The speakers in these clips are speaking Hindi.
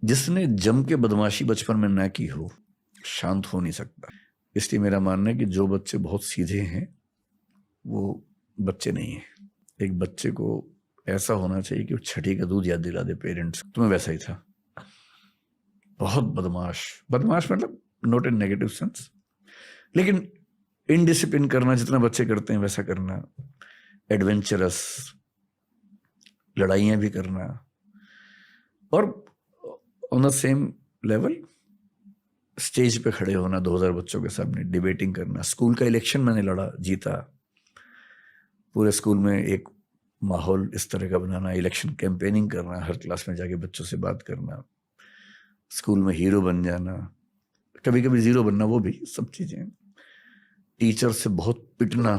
जिसने जम के बदमाशी बचपन में ना की हो शांत हो नहीं सकता। इसलिए मेरा मानना है कि जो बच्चे बहुत सीधे हैं वो बच्चे नहीं है। एक बच्चे को ऐसा होना चाहिए कि वो छठी का दूध याद दिला दे पेरेंट्स। तो मैं वैसा ही था, बहुत बदमाश। बदमाश मतलब नॉट इन नेगेटिव सेंस, लेकिन इनडिसिप्लिन करना जितना बच्चे करते हैं वैसा करना, एडवेंचरस, लड़ाइयाँ भी करना, और on the same level stage पे खड़े होना 2000 बच्चों के सामने डिबेटिंग करना। स्कूल का इलेक्शन मैंने लड़ा, जीता। पूरे स्कूल में एक माहौल इस तरह का बनाना, इलेक्शन कैंपेनिंग करना, हर क्लास में जाके बच्चों से बात करना, स्कूल में हीरो बन जाना, कभी कभी जीरो बनना, वो भी सब चीजें। टीचर से बहुत पिटना,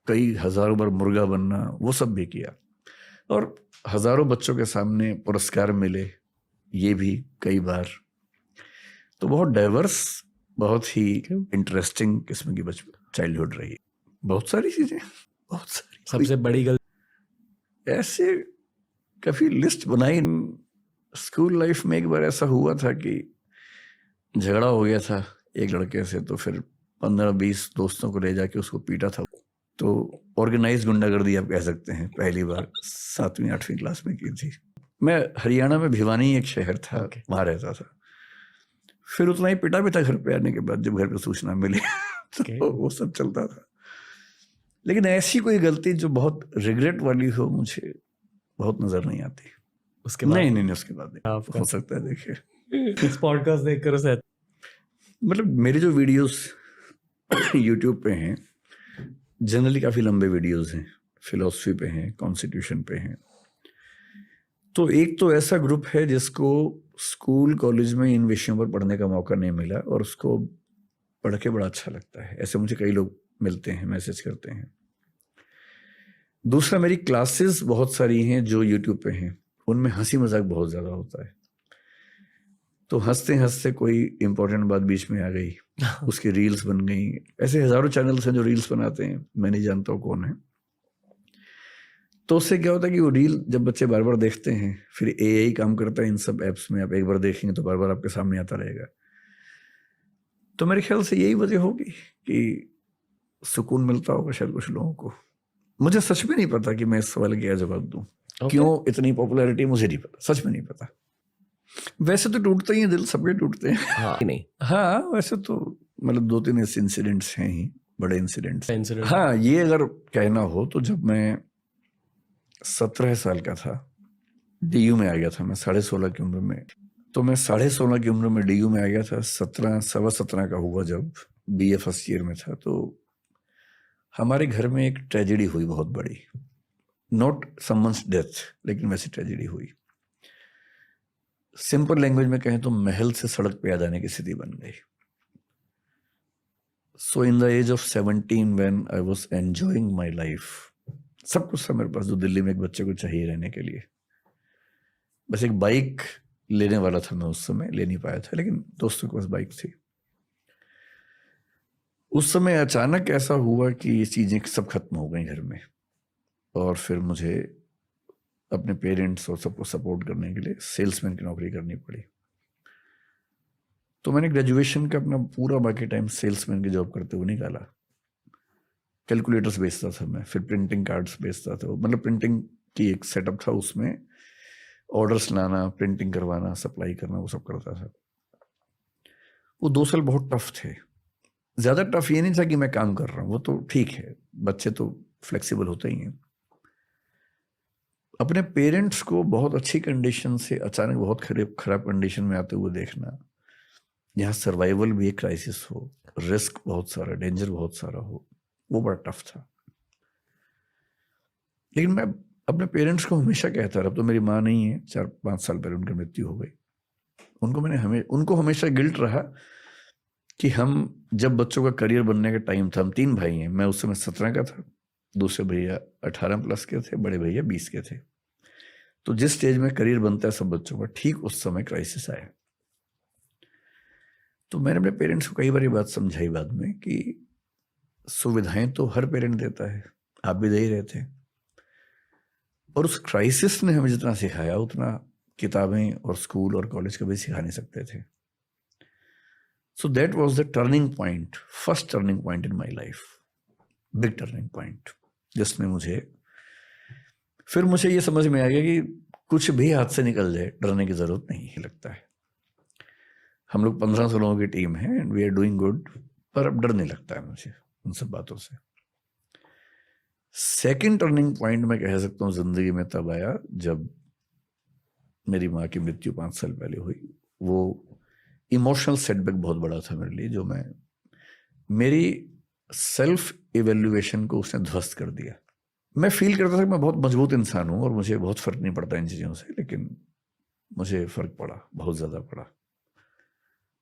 कई हजारों बार मुर्गा बनना, वो सब भी किया। और हजारों बच्चों के सामने पुरस्कार मिले, ये भी कई बार। तो बहुत डाइवर्स, बहुत ही इंटरेस्टिंग किस्म की चाइल्डहुड रही। बहुत सारी चीजें, बहुत सारी। सबसे बड़ी गलती ऐसे काफी लिस्ट बनाई। स्कूल लाइफ में एक बार ऐसा हुआ था कि झगड़ा हो गया था एक लड़के से, तो फिर 15-20 दोस्तों को ले जाके उसको पीटा था। तो ऑर्गेनाइज गुंडागर्दी आप कह सकते हैं, पहली बार 7वीं 8वीं क्लास में की थी। मैं हरियाणा में भिवानी एक शहर था, वहां रहता था। फिर उतना ही पिटा भी था घर पे आने के बाद, जब घर पे सूचना मिली तो वो सब चलता था। लेकिन ऐसी कोई गलती जो बहुत रिग्रेट वाली हो, मुझे बहुत नजर नहीं आती। उसके बाद नहीं, उसके बाद नहीं हो सकता है। देखिए इस पॉडकास्ट देखकर उसे मतलब मेरे जो वीडियोस यूट्यूब पे हैं जनरली काफी लंबे वीडियोस हैं, फिलॉसफी पे हैं, कॉन्स्टिट्यूशन पे हैं। तो एक तो ऐसा ग्रुप है जिसको स्कूल कॉलेज में इन विषयों पर पढ़ने का मौका नहीं मिला और उसको पढ़ के बड़ा अच्छा लगता है। ऐसे मुझे कई लोग मिलते हैं, मैसेज करते हैं। दूसरा, मेरी क्लासेस बहुत सारी हैं जो यूट्यूब पे हैं, उनमें हंसी मजाक बहुत ज्यादा होता है। तो हंसते हंसते कोई इंपॉर्टेंट बात बीच में आ गई, उसकी रील्स बन गई। ऐसे हजारों चैनल्स हैं जो रील्स बनाते हैं, मैं नहीं जानता हूँ कौन है। तो उससे क्या होता है कि वो रील जब बच्चे बार बार देखते हैं, फिर एआई काम करता है इन सब एप्स में, आप एक बार देखेंगे तो बार बार आपके सामने आता रहेगा। तो मेरे ख्याल से यही वजह होगी कि सुकून मिलता होगा शायद कुछ लोगों को। मुझे सच में नहीं पता कि मैं इस सवाल का क्या जवाब दूं। क्यों इतनी पॉपुलैरिटी मुझे नहीं पता, सच में नहीं पता। वैसे तो टूटते ही हैं दिल, सबके टूटते हैं। हाँ नहीं, हाँ वैसे तो मतलब 2-3 ऐसे इंसिडेंट्स हैं ही, बड़े इंसिडेंट्स। हाँ, ये अगर कहना हो तो जब मैं 17 साल का था, डीयू में आ गया था मैं 16.5 की उम्र में। तो मैं 16.5 की उम्र में डीयू में आ गया था। 17 का हुआ जब बीए फर्स्ट ईयर में था। तो हमारे घर में एक ट्रेजेडी हुई बहुत बड़ी, नॉट समवंस डेथ, लेकिन वैसी ट्रेजेडी हुई। सिंपल लैंग्वेज में कहें तो महल से सड़क पे आ जाने की स्थिति बन गई। So in the age of 17 when I was enjoying my life, सब कुछ था मेरे पास जो दिल्ली में एक बच्चे को चाहिए रहने के लिए। बस एक बाइक लेने वाला था मैं उस समय, ले नहीं पाया था, लेकिन दोस्तों के पास बाइक थी। उस समय अचानक ऐसा हुआ कि ये चीजें सब खत्म हो गई घर में, और फिर मुझे अपने पेरेंट्स और सबको सपोर्ट करने के लिए सेल्समैन की नौकरी करनी पड़ी। तो मैंने ग्रेजुएशन का अपना पूरा बाकी टाइम सेल्समैन की जॉब करते हुए निकाला। कैलकुलेटर्स बेचता था मैं, फिर प्रिंटिंग कार्ड्स बेचता था। मतलब प्रिंटिंग की एक सेटअप था, उसमें ऑर्डर्स लाना, प्रिंटिंग करवाना, सप्लाई करना, वो सब करता था। वो 2 साल बहुत टफ थे। ज्यादा टफ ये नहीं था कि मैं काम कर रहा हूँ, वो तो ठीक है, बच्चे तो फ्लेक्सिबल होते ही हैं। अपने पेरेंट्स को बहुत अच्छी कंडीशन से अचानक बहुत खराब कंडीशन में आते हुए देखना, जहाँ सर्वाइवल भी एक क्राइसिस हो, रिस्क बहुत सारा, डेंजर बहुत सारा हो, वो बड़ा टफ था। लेकिन मैं अपने पेरेंट्स को हमेशा कहता रहा, अब तो मेरी माँ नहीं है, 4-5 साल पहले उनकी मृत्यु हो गई। उनको हमेशा गिल्ट रहा कि हम जब बच्चों का करियर बनने का टाइम था, हम 3 भाई हैं, मैं उस समय 17 का था, दूसरे भैया 18+ के थे, बड़े भैया 20 के थे। तो जिस स्टेज में करियर बनता है सब बच्चों का, ठीक उस समय क्राइसिस आया। तो मैंने अपने पेरेंट्स को कई बार ये बात समझाई बाद में कि सुविधाएं तो हर पेरेंट देता है, आप भी दे ही रहे थे, और उस क्राइसिस ने हमें जितना सिखाया उतना किताबें और स्कूल और कॉलेज कभी सिखा नहीं सकते थे. So that was the turning point, first turning point in my life, big turning point, जिसमें फिर मुझे ये समझ में आ गया कि कुछ भी हाथ से निकल जाए डरने की जरूरत नहीं है. लगता है हम लोग 1500 लोगों की टीम है and we are doing good, पर अब डर नहीं लगता है मुझे उन सब बातों से. सेकंड टर्निंग पॉइंट मैं कह सकता हूँ जिंदगी में तब आया जब मेरी माँ की मृत्यु 5 साल पहले हुई. वो इमोशनल सेटबैक बहुत बड़ा था मेरे लिए, जो मेरी सेल्फ इवेल्युएशन को उसने ध्वस्त कर दिया. मैं फील करता था कि मैं बहुत मजबूत इंसान हूँ और मुझे बहुत फर्क नहीं पड़ता इन चीज़ों से, लेकिन मुझे फर्क पड़ा, बहुत ज़्यादा पड़ा.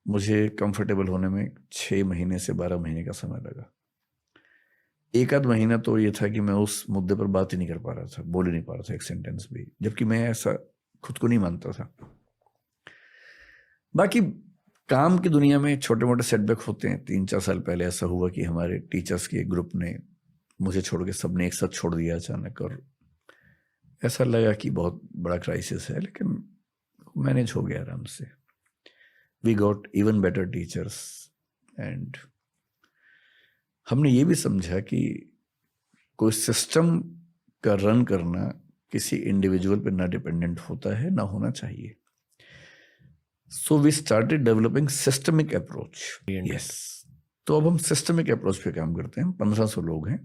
मुझे कंफर्टेबल होने में 6 महीने से 12 महीने का समय लगा. एक आध महीना तो ये था कि मैं उस मुद्दे पर बात ही नहीं कर पा रहा था, बोल ही नहीं पा रहा था एक सेंटेंस भी, जबकि मैं ऐसा खुद को नहीं मानता था. बाकी काम की दुनिया में छोटे मोटे सेटबैक होते हैं. 3-4 साल पहले ऐसा हुआ कि हमारे टीचर्स के ग्रुप ने मुझे छोड़ के सबने एक साथ छोड़ दिया अचानक, और ऐसा लगा कि बहुत बड़ा क्राइसिस है, लेकिन मैनेज हो गया आराम से. We got even better teachers and हमने ये भी समझा कि कोई सिस्टम का रन करना किसी इंडिविजुअल पे ना डिपेंडेंट होता है, ना होना चाहिए. So we started developing systemic approach. Yes, तो अब हम सिस्टमिक अप्रोच पे काम करते हैं. 1500 लोग हैं,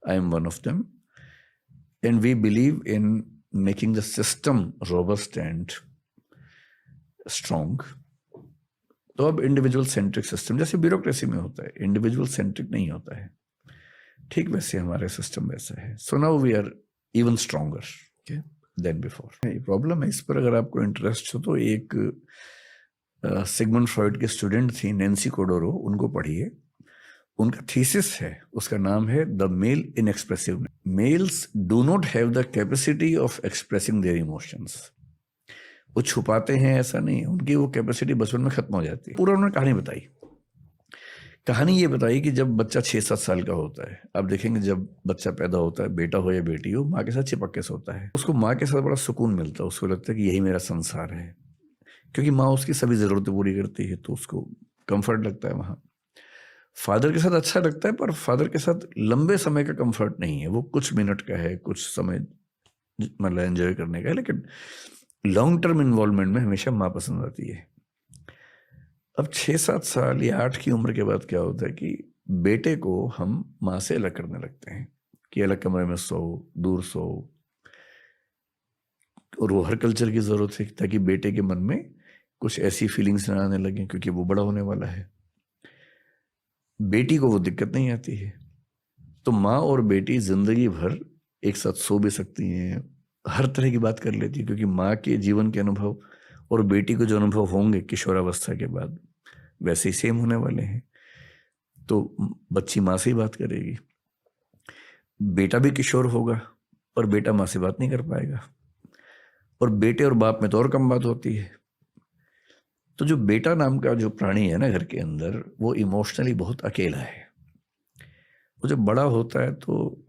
I am one of them, and we believe in making the system robust and strong. तो अब इंडिविजुअल सेंट्रिक सिस्टम, जैसे ब्यूरोक्रेसी में होता है, इंडिविजुअल सेंट्रिक नहीं होता है, ठीक वैसे हमारे सिस्टम वैसा है. So now we are even stronger than before. Problem है, इस पर अगर आपको इंटरेस्ट हो तो एक सिगमंड फ्रॉइड के स्टूडेंट थी नैन्सी कोडोरो, उनको पढ़िए. उनका थीसिस है, उसका नाम है the male inexpressive. Males do not have the capacity of expressing their emotions. वो छुपाते हैं ऐसा नहीं, उनकी वो कैपेसिटी बचपन में खत्म हो जाती है. पूरा उन्होंने कहानी बताई. कहानी ये बताई कि जब बच्चा 6-7 साल का होता है, आप देखेंगे जब बच्चा पैदा होता है, बेटा हो या बेटी हो, माँ के साथ चिपक के सोता है. उसको माँ के साथ बड़ा सुकून मिलता है, उसको लगता है कि यही मेरा संसार है, क्योंकि माँ उसकी सभी ज़रूरतें पूरी करती है, तो उसको कंफर्ट लगता है वहाँ. फादर के साथ अच्छा लगता है, पर फादर के साथ लंबे समय का कंफर्ट नहीं है, वो कुछ मिनट का है, कुछ समय मतलब एंजॉय करने का है, लेकिन लॉन्ग टर्म इन्वॉल्वमेंट में हमेशा माँ पसंद आती है. अब 6-7 साल या 8 की उम्र के बाद क्या होता है कि बेटे को हम माँ से अलग करने लगते हैं, कि अलग कमरे में सो, दूर सो. और वो हर कल्चर की जरूरत है ताकि बेटे के मन में कुछ ऐसी फीलिंग्स ना आने लगे, क्योंकि वो बड़ा होने वाला है. बेटी को वो दिक्कत नहीं आती है, तो माँ और बेटी जिंदगी भर एक साथ सो भी सकती हैं, हर तरह की बात कर लेती है, क्योंकि माँ के जीवन के अनुभव और बेटी को जो अनुभव होंगे किशोरावस्था के बाद वैसे ही सेम होने वाले हैं. तो बच्ची माँ से ही बात करेगी. बेटा भी किशोर होगा, पर बेटा माँ से बात नहीं कर पाएगा, और बेटे और बाप में तो और कम बात होती है. तो जो बेटा नाम का जो प्राणी है ना घर के अंदर, वो इमोशनली बहुत अकेला है. वो जब बड़ा होता है तो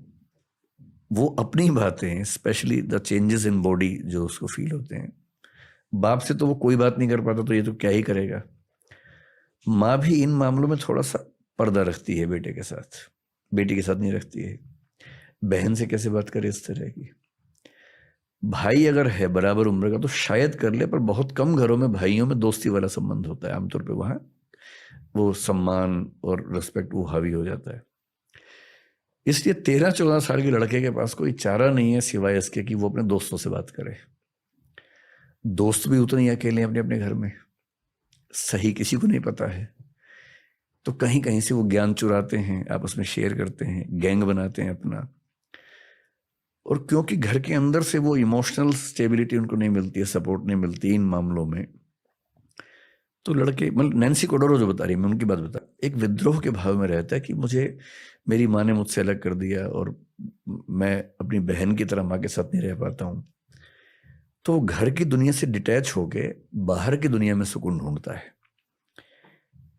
वो अपनी बातें, specially the changes in body जो उसको फील होते हैं, बाप से तो वो कोई बात नहीं कर पाता, तो ये तो क्या ही करेगा. माँ भी इन मामलों में थोड़ा सा पर्दा रखती है बेटे के साथ, बेटी के साथ नहीं रखती है. बहन से कैसे बात करे इस तरह की. भाई अगर है बराबर उम्र का तो शायद कर ले, पर बहुत कम घरों में भाइयों में दोस्ती वाला संबंध होता है. आमतौर पे वहाँ वो सम्मान और रिस्पेक्ट वो हावी हो जाता है. इसलिए 13-14 साल के लड़के के पास कोई चारा नहीं है सिवाय इसके कि वो अपने दोस्तों से बात करे. दोस्त भी उतने ही अकेले हैं अपने अपने घर में, सही किसी को नहीं पता है, तो कहीं कहीं से वो ज्ञान चुराते हैं, आपस में शेयर करते हैं, गैंग बनाते हैं अपना. और क्योंकि घर के अंदर से वो इमोशनल स्टेबिलिटी उनको नहीं मिलती है, सपोर्ट नहीं मिलती इन मामलों में, तो लड़के, मतलब नैन्सी कोडोरो जो बता रही है, मैं उनकी बात बता, एक विद्रोह के भाव में रहता है कि मुझे मेरी माँ ने मुझसे अलग कर दिया और मैं अपनी बहन की तरह माँ के साथ नहीं रह पाता हूँ. तो घर की दुनिया से डिटैच होके बाहर की दुनिया में सुकून ढूंढता है.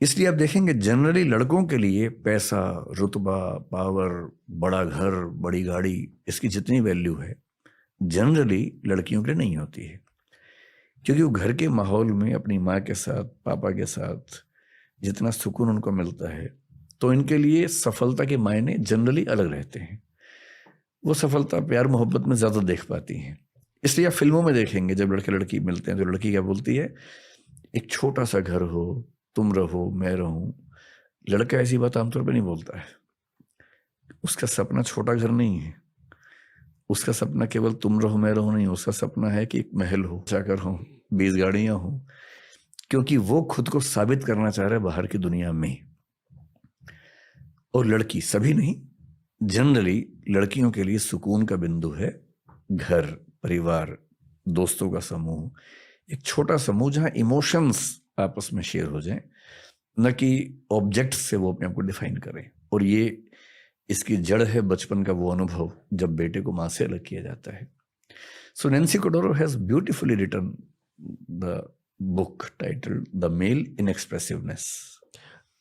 इसलिए आप देखेंगे जनरली लड़कों के लिए पैसा, रुतबा, पावर, बड़ा घर, बड़ी गाड़ी, इसकी जितनी वैल्यू है जनरली लड़कियों के लिए नहीं होती है. क्योंकि वो घर के माहौल में अपनी माँ के साथ, पापा के साथ जितना सुकून उनको मिलता है, तो इनके लिए सफलता के मायने जनरली अलग रहते हैं। वो सफलता प्यार मोहब्बत में ज़्यादा देख पाती हैं। इसलिए आप फिल्मों में देखेंगे जब लड़के लड़की मिलते हैं तो लड़की क्या बोलती है, एक छोटा सा घर हो, तुम रहो मैं रहूं। लड़का ऐसी बात आमतौर पर नहीं बोलता है। उसका सपना छोटा घर नहीं है, उसका सपना केवल तुम रहो मैं रहूं नहीं, उसका सपना है कि एक महल हो, जाकर हो, 20 गाड़ियां हो, क्योंकि वो खुद को साबित करना चाह रहा है बाहर की दुनिया में। और लड़की, सभी नहीं, जनरली लड़कियों के लिए सुकून का बिंदु है घर, परिवार, दोस्तों का समूह, एक छोटा समूह जहां इमोशंस आपस में शेयर हो जाएं, न कि ऑब्जेक्ट से वो अपने आप को डिफाइन करें। और ये इसकी जड़ है बचपन का वो अनुभव जब बेटे को माँ से अलग किया जाता है। So Nancy Chodorow has beautifully written the book titled the male inexpressiveness.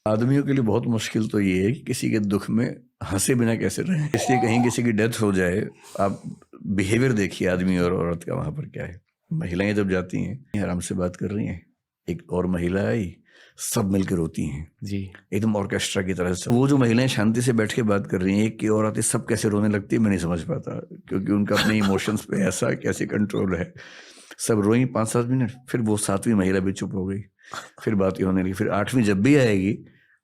आदमियों के लिए बहुत मुश्किल तो ये है कि किसी के दुख में हंसे बिना कैसे रहें। इसलिए कहीं किसी की डेथ हो जाए, आप बिहेवियर देखिए आदमी और औरत का वहां पर क्या है। महिलाएं जब जाती हैं, आराम से बात कर रही हैं, एक और महिला आई, सब मिलकर रोती हैं जी, एकदम ऑर्केस्ट्रा की तरह से। वो जो महिलाएं शांति से बैठ के बात कर रही हैं, एक की और आती, सब कैसे रोने लगती है मैं नहीं समझ पाता, क्योंकि उनका अपने इमोशंस पे ऐसा कैसे कंट्रोल है। सब रोई 5-7 मिनट, फिर वो 7वीं महिला भी चुप हो गई, फिर बात होने लगी, फिर 8वीं जब भी आएगी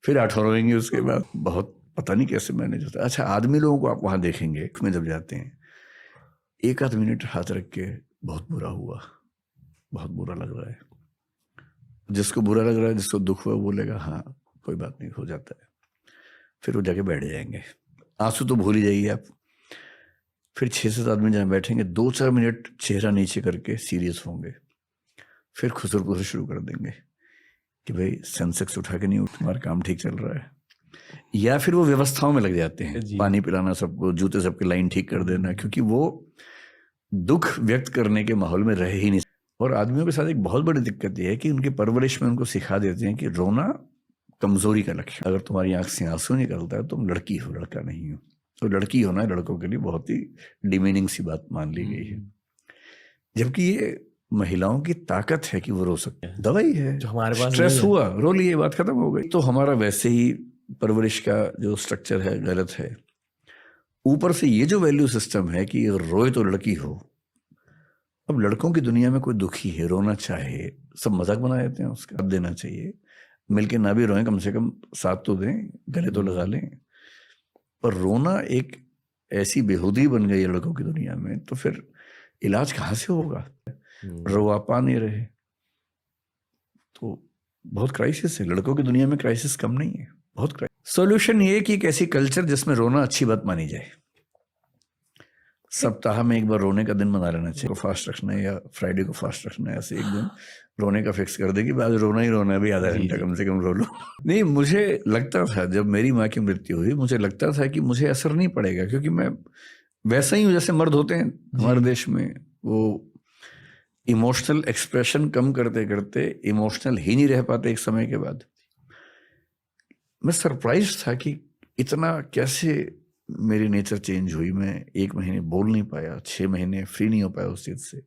फिर 8 और रोएंगे उसके बाद। बहुत पता नहीं कैसे मैनेज होता है। अच्छा, आदमी लोगों को आप वहां देखेंगे में जब जाते हैं, 1-8 मिनट हाथ रख के बहुत बुरा हुआ, बहुत बुरा लग रहा है। जिसको बुरा लग रहा है, जिसको दुख हुआ, बोलेगा हाँ कोई बात नहीं, हो जाता है। फिर वो जाके बैठ जाएंगे, आंसू तो भूल ही जाइए आप। फिर 6-7 आदमी जहाँ बैठेंगे, 2-4 मिनट चेहरा नीचे करके सीरियस होंगे, फिर खुसर पुसर शुरू कर देंगे कि भाई सेंसेक्स उठा के नहीं उठ, तुम्हारा काम ठीक चल रहा है। या फिर वो व्यवस्थाओं में लग जाते हैं, पानी पिलाना सबको, जूते सबके लाइन ठीक कर देना, क्योंकि वो दुख व्यक्त करने के माहौल में रह ही नहीं। और आदमियों के साथ एक बहुत बड़ी दिक्कत यह है कि उनकी परवरिश में उनको सिखा देते हैं कि रोना कमजोरी का लक्षण। अगर तुम्हारी आंख से आंसू निकलता है तुम लड़की हो, लड़का नहीं हो। तो लड़की होना लड़कों के लिए बहुत ही डिमीनिंग सी बात मान ली गई है, जबकि ये महिलाओं की ताकत है कि वो रो सकते हैं। दवाई है, जो हमारे पास स्ट्रेस नहीं है। हुआ, रो लिए, बात खत्म हो गई। तो हमारा वैसे ही परवरिश का जो स्ट्रक्चर है गलत है। ऊपर से ये जो वैल्यू सिस्टम है कि रोए तो लड़की हो। अब लड़कों की दुनिया में कोई दुखी है, रोना चाहे, सब मजाक बना देते हैं उसका। अब देना चाहिए, मिलके ना भी रोएं, कम से कम साथ तो दें, गले तो लगा लें। पर रोना एक ऐसी बेहूदी बन गई है लड़कों की दुनिया में, तो फिर इलाज कहाँ से होगा? रो आप पा नहीं रहे, तो बहुत क्राइसिस है। लड़कों की दुनिया में क्राइसिस कम नहीं है, बहुत क्राइसिस। सॉल्यूशन ये कि एक ऐसी कल्चर जिसमें रोना अच्छी बात मानी जाए। सप्ताह में एक बार रोने का दिन मना लेना चाहिए, को फास्ट रखना है या फ्राइडे को फास्ट रखना है, ऐसे एक दिन रोने का फिक्स कर दे कि आज रोना ही रोना है, अभी आधा घंटा कम से कम रो लो। नहीं, मुझे लगता था जब मेरी माँ की मृत्यु हुई, मुझे लगता था कि मुझे असर नहीं पड़ेगा, क्योंकि मैं वैसा ही हूँ जैसे मर्द होते हैं हमारे देश में। वो इमोशनल एक्सप्रेशन कम करते करते इमोशनल ही नहीं रह पाते एक समय के बाद। मैं सरप्राइज था कि इतना कैसे मेरी नेचर चेंज हुई। मैं 1 महीने बोल नहीं पाया, 6 महीने फ्री नहीं हो पाया उस चीज से।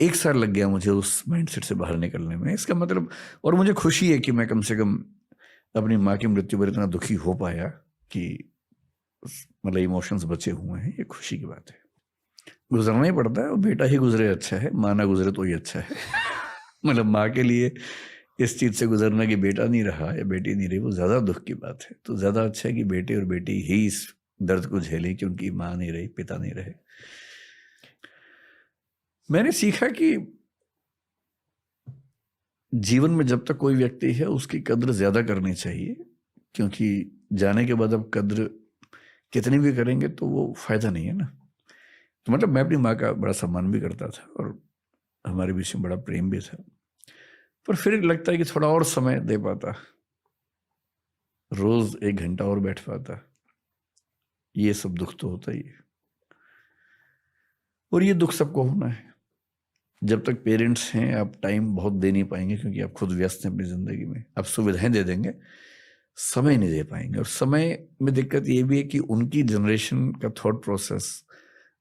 1 साल लग गया मुझे उस माइंडसेट से बाहर निकलने में। इसका मतलब, और मुझे खुशी है कि मैं कम से कम अपनी माँ की मृत्यु पर इतना दुखी हो पाया कि मतलब इमोशंस बचे हुए हैं, ये खुशी की बात है। गुजरना ही पड़ता है, और बेटा ही गुजरे अच्छा है, माँ ना गुजरे तो ही अच्छा है। मतलब माँ के लिए इस चीज से गुजरना कि बेटा नहीं रहा या बेटी नहीं रही, वो ज्यादा दुख की बात है। तो ज्यादा अच्छा है कि बेटे और बेटी ही इस दर्द को झेले कि उनकी माँ नहीं रही, पिता नहीं रहे। मैंने सीखा कि जीवन में जब तक कोई व्यक्ति है उसकी कद्र ज्यादा करनी चाहिए, क्योंकि जाने के बाद अब कद्र कितनी भी करेंगे तो वो फायदा नहीं है ना। तो मतलब मैं अपनी माँ का बड़ा सम्मान भी करता था और हमारे बीच में बड़ा प्रेम भी था, पर फिर लगता है कि थोड़ा और समय दे पाता, रोज 1 घंटा और बैठ पाता। ये सब दुख तो होता ही है, और ये दुख सबको होना है। जब तक पेरेंट्स हैं आप टाइम बहुत दे नहीं पाएंगे, क्योंकि आप खुद व्यस्त हैं अपनी जिंदगी में। आप सुविधाएं दे देंगे, समय नहीं दे पाएंगे। और समय में दिक्कत ये भी है कि उनकी जनरेशन का थॉट प्रोसेस,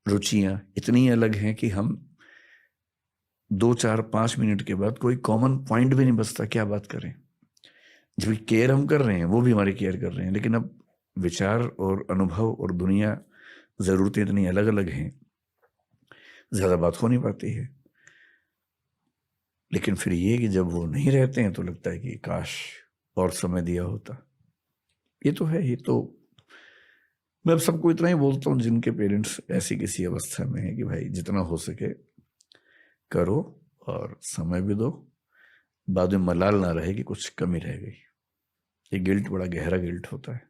रुचियां इतनी अलग हैं कि हम 2, 4, 5 मिनट के बाद कोई कॉमन पॉइंट भी नहीं बचता, क्या बात करें। जब केयर हम कर रहे हैं, वो भी हमारी केयर कर रहे हैं, लेकिन अब विचार और अनुभव और दुनिया, ज़रूरतें इतनी अलग अलग हैं, ज़्यादा बात हो नहीं पाती है। लेकिन फिर ये कि जब वो नहीं रहते हैं तो लगता है कि काश और समय दिया होता। ये तो है, ये तो मैं अब सबको इतना ही बोलता हूँ जिनके पेरेंट्स ऐसी किसी अवस्था में है कि भाई जितना हो सके करो और समय भी दो, बाद में मलाल ना रहे कि कुछ कमी रह गई। ये गिल्ट बड़ा गहरा गिल्ट होता है।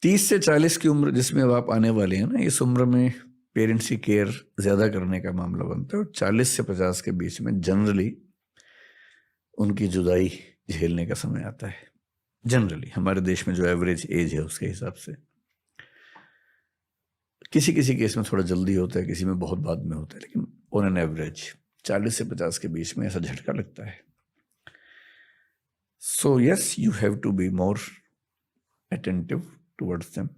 30 से 40 की उम्र जिसमें अब आप आने वाले हैं ना, इस उम्र में पेरेंट्स की केयर ज़्यादा करने का मामला बनता है। और 40 से 50 के बीच में जनरली उनकी जुदाई झेलने का समय आता है। जनरली हमारे देश में जो एवरेज एज है उसके हिसाब से, किसी किसी केस में थोड़ा जल्दी होता है, किसी में बहुत बाद में होता है, लेकिन ऑन एन एवरेज 40 से 50 के बीच में ऐसा झटका लगता है। So yes, you have to be more attentive towards them.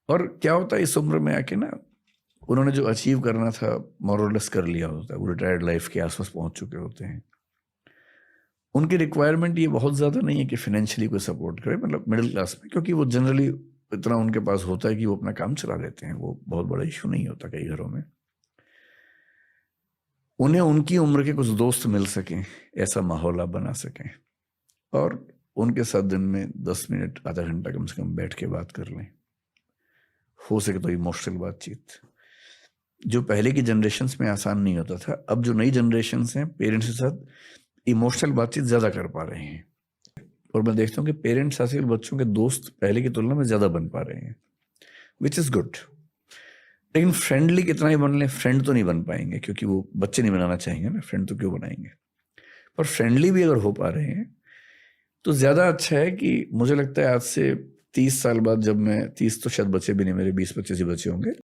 और क्या होता है इस उम्र में आके ना, उन्होंने जो अचीव करना था मोर और लेस कर लिया होता है, वो रिटायर्ड लाइफ के आसपास पहुंच चुके होते हैं। उनकी रिक्वायरमेंट ये बहुत ज़्यादा नहीं है कि फाइनेंशियली कोई सपोर्ट करे, मतलब मिडिल क्लास में, क्योंकि वो जनरली इतना उनके पास होता है कि वो अपना काम चला लेते हैं, वो बहुत बड़ा इशू नहीं होता कई घरों में। उन्हें उनकी उम्र के कुछ दोस्त मिल सकें, ऐसा माहौल आप बना सकें, और उनके साथ दिन में 10 मिनट आधा घंटा कम से कम बैठ के बात कर लें, हो सके तो इमोशनल बातचीत, जो पहले की जनरेशन्स में आसान नहीं होता था। अब जो नई जनरेशन्स हैं, पेरेंट्स के साथ इमोशनल बातचीत ज़्यादा कर पा रहे हैं, और मैं देखता हूँ कि पेरेंट्स आजकल बच्चों के दोस्त पहले की तुलना में ज़्यादा बन पा रहे हैं, विच इज़ गुड। लेकिन फ्रेंडली कितना ही बन लें, फ्रेंड तो नहीं बन पाएंगे, क्योंकि वो बच्चे नहीं बनाना चाहेंगे ना, फ्रेंड तो क्यों बनाएंगे। पर फ्रेंडली भी अगर हो पा रहे हैं तो ज़्यादा अच्छा है। कि मुझे लगता है आज से 30 साल बाद, जब मैं 30 तो शायद बच्चे भी नहीं, मेरे 20-25 ही बच्चे होंगे,